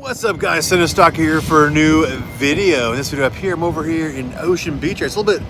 What's up, guys? Cinestalker here for a new video. In this video up here, I'm over here in Ocean Beach. It's a little bit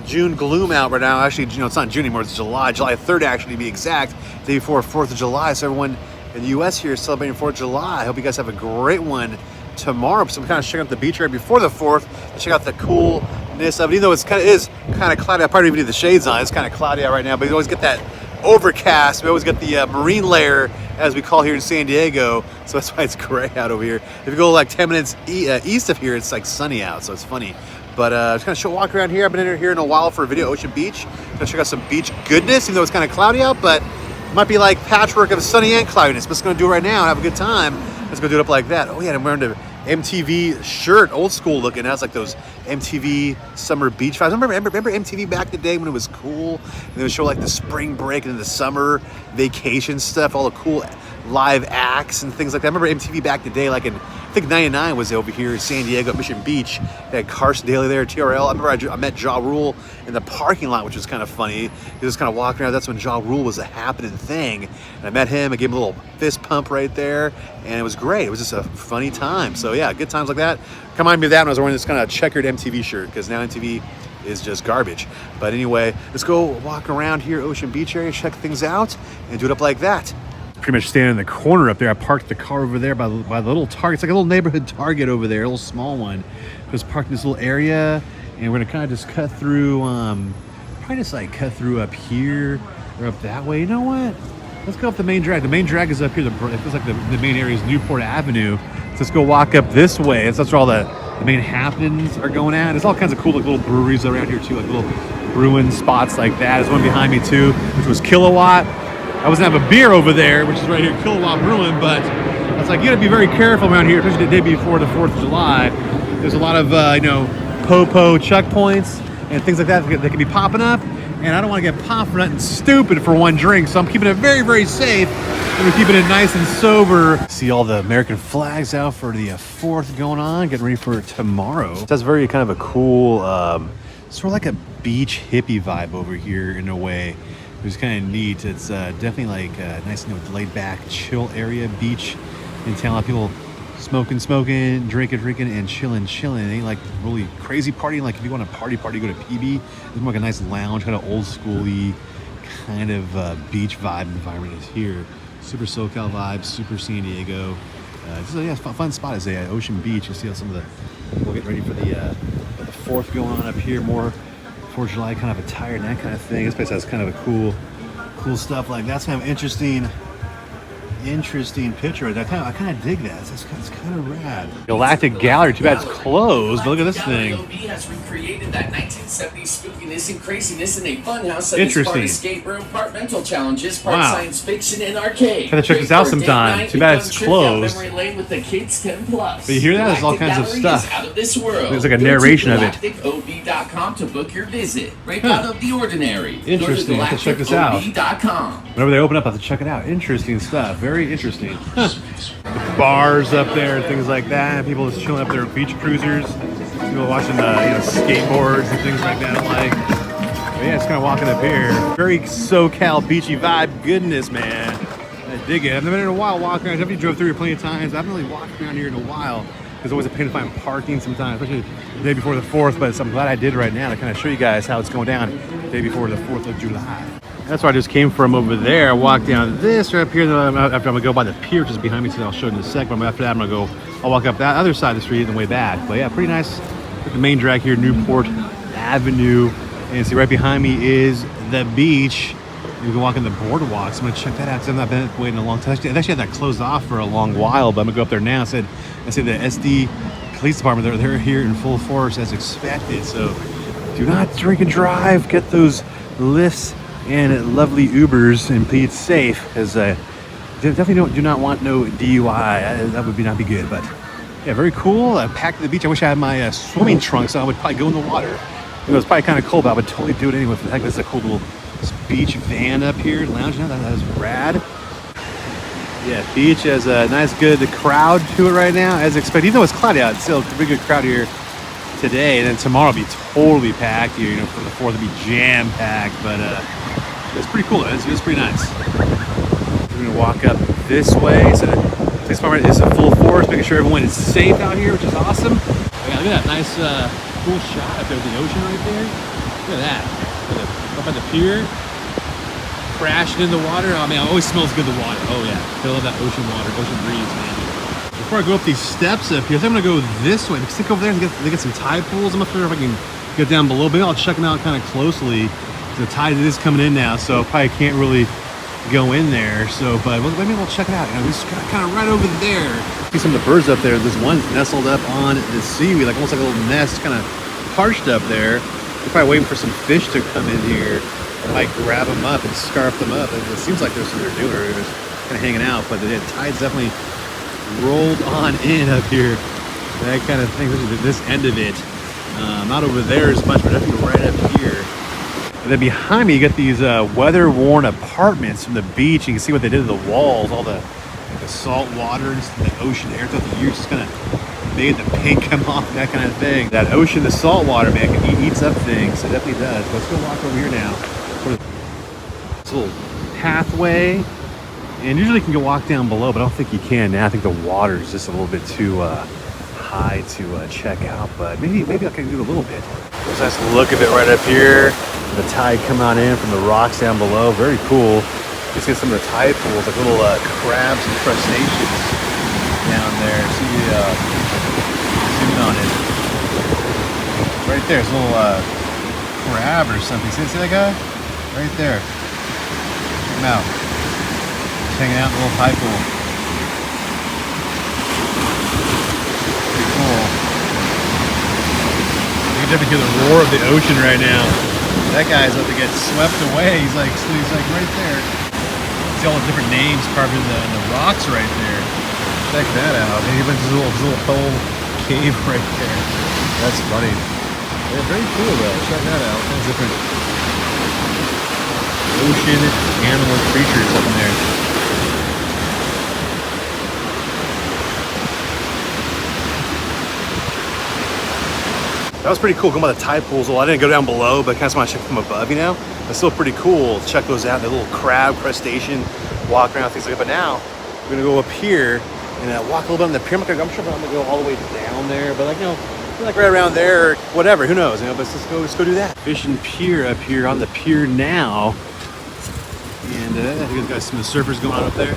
June gloom out right now. Actually, you know, it's not June anymore. It's July 3rd actually, to be exact. The day before 4th of July. So everyone in the U.S. here is celebrating 4th of July. I hope you guys have a great one tomorrow. So I'm kind of checking out the beach right before the 4th to check out the coolness of it. Even though it's kind of cloudy. I probably even need the shades on. It's kind of cloudy out right now, but you always get that overcast. We always get the marine layer, as we call here in San Diego, so that's why it's gray out over here. If you go like 10 minutes east of here, it's like sunny out, so it's funny. But just kind of walk around here. I've been in here in a while for a video, Ocean Beach. Gonna check out some beach goodness, even though it's kind of cloudy out, but it might be like patchwork of sunny and cloudiness. But it's gonna do it right now and have a good time. Let's go do it up like that. Oh yeah, I'm wearing the MTV shirt, old school looking. That's like those MTV summer beach vibes. Remember MTV back in the day when it was cool? And they would show like the spring break and the summer vacation stuff, all the cool live acts and things like that. I remember MTV back in the day, like in, I think 99 was over here in San Diego at Mission Beach. They had Carson Daly there, TRL. I remember I met Ja Rule in the parking lot, which was kind of funny. He was kind of walking around. That's when Ja Rule was a happening thing. And I met him. I gave him a little fist pump right there. And it was great. It was just a funny time. So yeah, good times like that. Come on me with that when I was wearing this kind of checkered MTV shirt, because now MTV is just garbage. But anyway, let's go walk around here, Ocean Beach area, check things out, and do it up like that. Pretty much standing in the corner up there. I parked the car over there by the little Target. It's like a little neighborhood Target over there, a little small one. Just parked in this little area, and we're gonna kind of just cut through, probably just like cut through up here or up that way. You know what? Let's go up the main drag. The main drag is up here. It feels like the main area is Newport Avenue. So let's go walk up this way. That's where all the main happenings are going at. There's all kinds of cool like little breweries around here too, like little brewing spots like that. There's one behind me too, which was Kilowatt. I was gonna have a beer over there, which is right here, Kilowatt Brewing, but I was like, you gotta be very careful around here, especially the day before the 4th of July. There's a lot of, po-po chuck points and things like that that can be popping up, and I don't wanna get popped for nothing stupid for one drink, so I'm keeping it very, very safe, and we're keeping it nice and sober. See all the American flags out for the 4th going on, getting ready for tomorrow. That's very kind of a cool, sort of like a beach hippie vibe over here in a way. It's kind of neat. It's definitely like a nice, laid back, chill area, beach in town. A lot of people smoking, drinking, and chilling. It ain't like really crazy partying. Like if you want to party, go to PB. It's more like a nice lounge, kind of old schooly kind of beach vibe environment is here. Super SoCal vibes, super San Diego. It's a fun spot is Ocean Beach. You see how some of the people get ready for the 4th going on up here. More 4th of July kind of attire and that kind of thing. This place has kind of a cool stuff like that's kind of interesting picture. I kind of dig that. It's kind of rad. Galactic Gallery, too bad it's closed, but look at this thing. Has recreated that 1970s spookiness and craziness in a funhouse. Interesting. Part escape room, part mental challenges, part science fiction and arcade. Gotta check this out sometime. Too bad it's closed. With the kids 10 plus. But you hear that? There's all kinds of stuff. Out of this world. There's like a narration of it. GalacticOB.com to book your visit. Break out of the ordinary. Interesting. Let's check this out. GalacticOB.com. Whenever they open up, I have to check it out. Interesting stuff. Very interesting. The bars up there and things like that. People just chilling up there, beach cruisers. People watching skateboards and things like that. But yeah, just kind of walking up here. Very SoCal beachy vibe. Goodness, man. I dig it. I've never been in a while walking around. I definitely drove through here plenty of times. I haven't really walked around here in a while. There's always a pain to find parking sometimes, especially the day before the 4th. But I'm glad I did right now to kind of show you guys how it's going down the day before the 4th of July. That's where I just came from over there. I walked down this right up here. After I'm gonna go by the pier, which is behind me, so I'll show you in a sec. But after that, I'll walk up that other side of the street on the way back. But yeah, pretty nice. The main drag here, Newport Avenue, and see right behind me is the beach. You can walk in the boardwalk. So I'm gonna check that out because I've not been waiting a long time. I've actually had that closed off for a long while, but I'm gonna go up there now. I said the SD Police Department, they're here in full force as expected. So do not drink and drive. Get those lifts and lovely Ubers, and be safe, because definitely do not want no DUI. That would not be good. But yeah, very cool. Packed to the beach. I wish I had my swimming trunks, so I would probably go in the water. It was probably kind of cold, but I would totally do it anyway. For the heck, this is a cool little beach van up here, lounging out. That is rad. Yeah, beach has a nice, good crowd to it right now, as expected. Even though it's cloudy out, it's still a pretty good crowd here today. And then tomorrow will be totally packed here. For the 4th, it'll be jam packed. But it's pretty cool. It's pretty nice. We're gonna walk up this way. So Police department is in full force, making sure everyone is safe out here, which is awesome. Yeah, look at that nice, cool shot up there with the ocean right there. Look at that. Up at the pier, crashing in the water. Oh man, it always smells good, the water. Oh yeah, I love that ocean water, ocean breeze, man. Before I go up these steps up here, I think I'm gonna go this way. Because I think over there they get some tide pools. I'm not sure if I can get down below. Maybe I'll check them out kind of closely. The tide is coming in now, so probably can't really go in there. So, but maybe we'll check it out. You know, we're just kind of right over there. See some of the birds up there. There's one nestled up on the seaweed, like almost like a little nest, kind of parched up there. They're probably waiting for some fish to come in here. I might grab them up and scarf them up. It seems like there's something they're doing. They're just kind of hanging out, but the tide's definitely rolled on in up here. That kind of thing. This end of it. Not over there as much, but definitely right up here. And then behind me, you get these weather-worn apartments from the beach. You can see what they did to the walls, all the salt water and the ocean air throughout the years just kind of made the paint come off, that kind of thing. That ocean, the salt water, man, eats up things. It definitely does. Let's go walk over here now. This little pathway. And usually you can go walk down below, but I don't think you can now. I think the water is just a little bit too high to check out, but maybe I can do a little bit. There's a nice look of it right up here. The tide coming on in from the rocks down below. Very cool. You see some of the tide pools, like little crabs and crustaceans down there. See zoom on it. Right there, it's a little crab or something. See that guy? Right there. Check him out. Just hanging out in a little tide pool. Pretty cool. You can definitely hear the roar of the ocean right now. That guy's about to get swept away. He's like right there. See all the different names carved in the rocks right there. Check that out. And he went to this little hole cave right there. That's funny. Yeah, very cool though. Check that out. All different ocean animal creatures up in there. That was pretty cool going by the tide pools. Well, I didn't go down below, but I kind of want to check from above, you know? It's still pretty cool. Check those out. The little crab, crustacean, walk around, things like that. But now, we're going to go up here and walk a little bit on the pier. I'm sure I'm going to go all the way down there, but like, you know, like right around there or whatever. Who knows, you know? But let's go do that. Fishing Pier up here on the pier now. And I think we've got some of the surfers going on up there.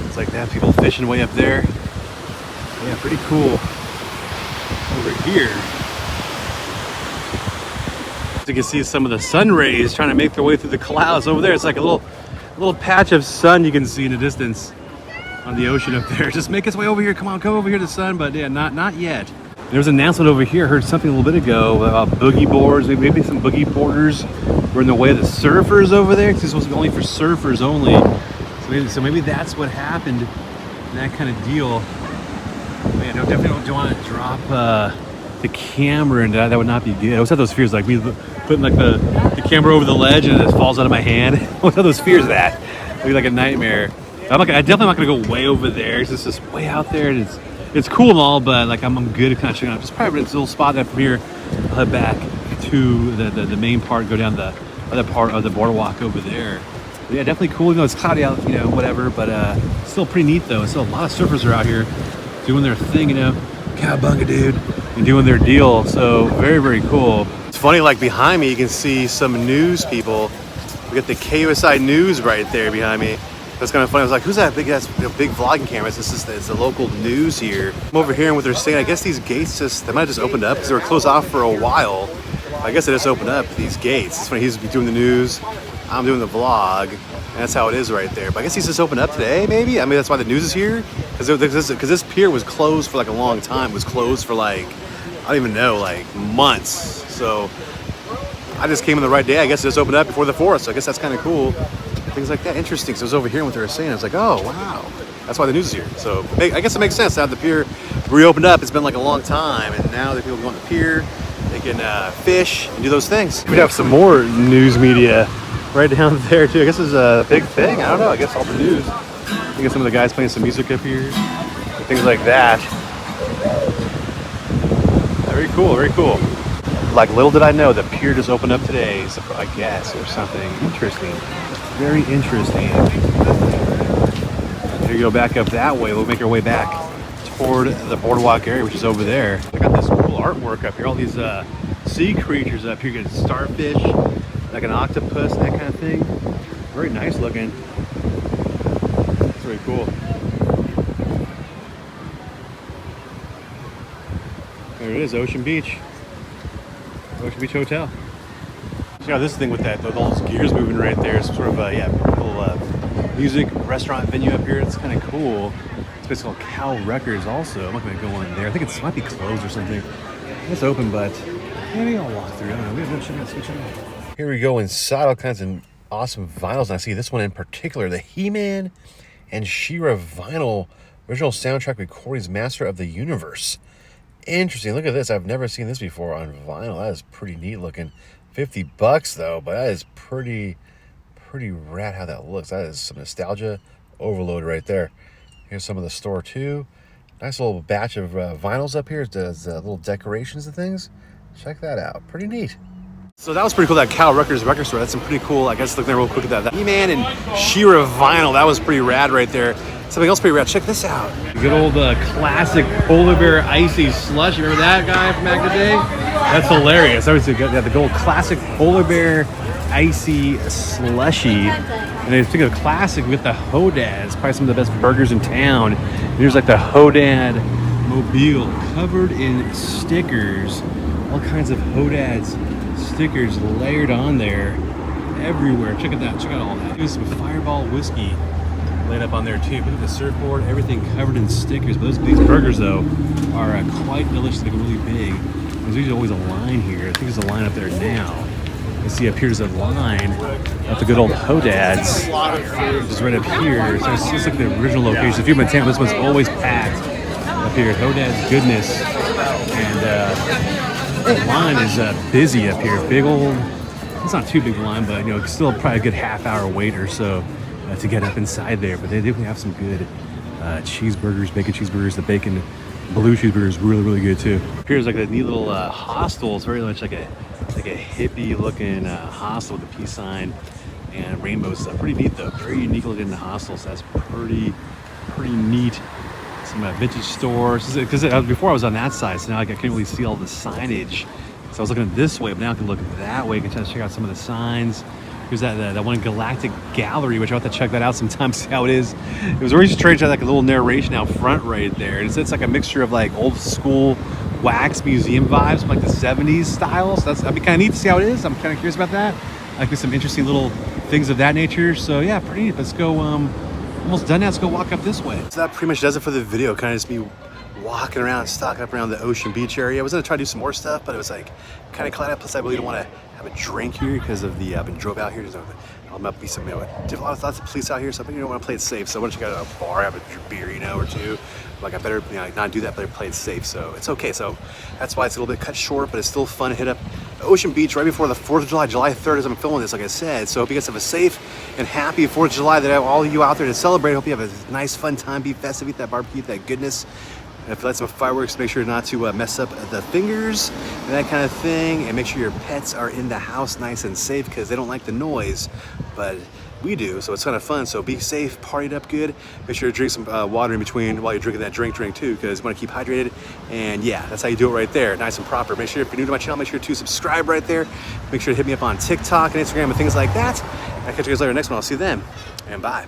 It's like that. People fishing way up there. Yeah, pretty cool. Over here, you can see some of the sun rays trying to make their way through the clouds over there. It's like a little patch of sun you can see in the distance on the ocean up there. Just make its way over here. Come on, come over here to the sun, but yeah, not yet. There was an announcement over here. I heard something a little bit ago about boogie boards. Maybe some boogie boarders were in the way of the surfers over there. This was only for surfers only. So maybe that's what happened in that kind of deal. Man, I definitely don't want to drop the camera, and that would not be good. I always have those fears, like me putting like the camera over the ledge and it falls out of my hand. I always have those fears of that. It'd be like a nightmare. I'm definitely not gonna go way over there. It's just way out there, and it's cool and all, but like I'm good at kind of checking out. Just probably this little spot that from here, I'll head back to the main part, go down the other part of the boardwalk over there. But yeah, definitely cool. You know, it's cloudy out, you know, whatever, but still pretty neat though. Still a lot of surfers are out here doing their thing, you know, cowabunga, dude, and doing their deal. So very, very cool. It's funny, like behind me, you can see some news people. We got the KUSI News right there behind me. That's kind of funny. I was like, who's that big vlogging camera? It's the local news here. I'm over here and what they're saying, I guess these gates they might have just opened up because they were closed off for a while. I guess they just opened up these gates. It's funny, he's doing the news, I'm doing the vlog, and that's how it is right there. But I guess he's just opened up today, maybe? I mean, that's why the news is here. Because this pier was closed for like a long time. It was closed for like, I don't even know, like months. So I just came in the right day. I guess it just opened up before the 4th. So I guess that's kind of cool. Things like that. Interesting. So I was over here and what they were saying. I was like, oh, wow. That's why the news is here. So I guess it makes sense to have the pier reopened up. It's been like a long time. And now that people go on the pier, they can fish and do those things. We have some more news media right down there too. I guess it's a big thing. I don't know. I guess all the news. You get some of the guys playing some music up here. Things like that. Very cool, very cool. Like little did I know, the pier just opened up today, so I guess, or something. Interesting. Very interesting. you go back up that way. We'll make our way back toward the boardwalk area, which is over there. Check out this cool artwork up here. All these sea creatures up here. You get starfish, like an octopus, that kind of thing. Very nice looking. It's very cool. There it is, Ocean Beach. Ocean Beach Hotel. Check out this thing with that, with all those gears moving right there. It's sort of a little music restaurant venue up here. It's kind of cool. It's basically called Cow Records also. I'm not going to go in there. I think it might be closed or something. It's open, but maybe I'll walk through. I don't know. We have no switch on. Here we go inside, all kinds of awesome vinyls. And I see this one in particular, the He-Man and She-Ra vinyl original soundtrack recordings, Master of the Universe. Interesting. Look at this. I've never seen this before on vinyl. That is pretty neat looking. $50 though, but that is pretty rad how that looks. That is some nostalgia overload right there. Here's some of the store too. Nice little batch of vinyls up here. It does little decorations and things. Check that out. Pretty neat. So that was pretty cool, that Cow Records record store. That's some pretty cool, I guess, look there real quick at that. He-Man and She-Ra vinyl. That was pretty rad right there. Something else pretty rad. Check this out. Good old classic polar bear icy slush. Remember that guy from back in the day? That's hilarious. That was the old classic polar bear icy slushy. And they think of classic with the Hodads, probably some of the best burgers in town. And here's like the Hodad mobile covered in stickers. All kinds of Hodads stickers layered on there everywhere. Check out that. Check out all that. There's some Fireball whiskey laid up on there too. Look at the surfboard, everything covered in stickers. But these burgers though are quite delicious. They get really big. There's usually always a line here. I think there's a line up there now. You see up here's a line at the good old Hodads. Just right up here. So it's just like the original location. If you've been in town, this one's always packed up here at Hodads Goodness. And the line is busy up here. Big old, it's not too big a line, but you know, still probably a good half-hour wait or so to get up inside there. But they definitely have some good cheeseburgers, bacon cheeseburgers. The bacon blue cheeseburger is really good too. Here's like a neat little hostel. It's very much like a hippie looking hostel with a peace sign and rainbow stuff. Pretty neat though. Very unique looking hostel. So that's pretty neat. Some vintage stores. Because before I was on that side, so now I can't really see all the signage. So I was looking this way, but now I can look that way. You can check out some of the signs. Here's that one Galactic Gallery, which I'll have to check that out sometime, see how it is. It was very strange to have like a little narration out front right there. And it's like a mixture of like old school wax museum vibes from like the 70s style. So that'd be kind of neat to see how it is. I'm kind of curious about that. Like there's some interesting little things of that nature. So yeah, pretty neat. Let's go, almost done now. Let's go walk up this way. So that pretty much does it for the video. Kind of just me walking around, stalking up around the Ocean Beach area. I was gonna try to do some more stuff, but it was like kind of cloudy. Plus I really don't want to have a drink here because of the, I've been drove out here. There might be some, lots of police out here, so I think you don't want to play it safe. So why don't you go to a bar, have a beer, or two. Like I better not do that, but I play it safe. So it's okay. So that's why it's a little bit cut short, but it's still fun to hit up Ocean Beach right before the 4th of July, July 3rd as I'm filming this, like I said. So I hope you guys have a safe and happy 4th of July, that all of you out there to celebrate. I hope you have a nice, fun time, be festive, eat that barbecue, eat that goodness. And if you like some fireworks, make sure not to mess up the fingers and that kind of thing. And make sure your pets are in the house nice and safe because they don't like the noise, but we do, so it's kind of fun. So be safe, party it up good. Make sure to drink some water in between while you're drinking that drink too, because you want to keep hydrated. And yeah, that's how you do it right there, nice and proper. Make sure if you're new to my channel, make sure to subscribe right there. Make sure to hit me up on TikTok and Instagram and things like that. I'll catch you guys later next one. I'll see you then, and bye.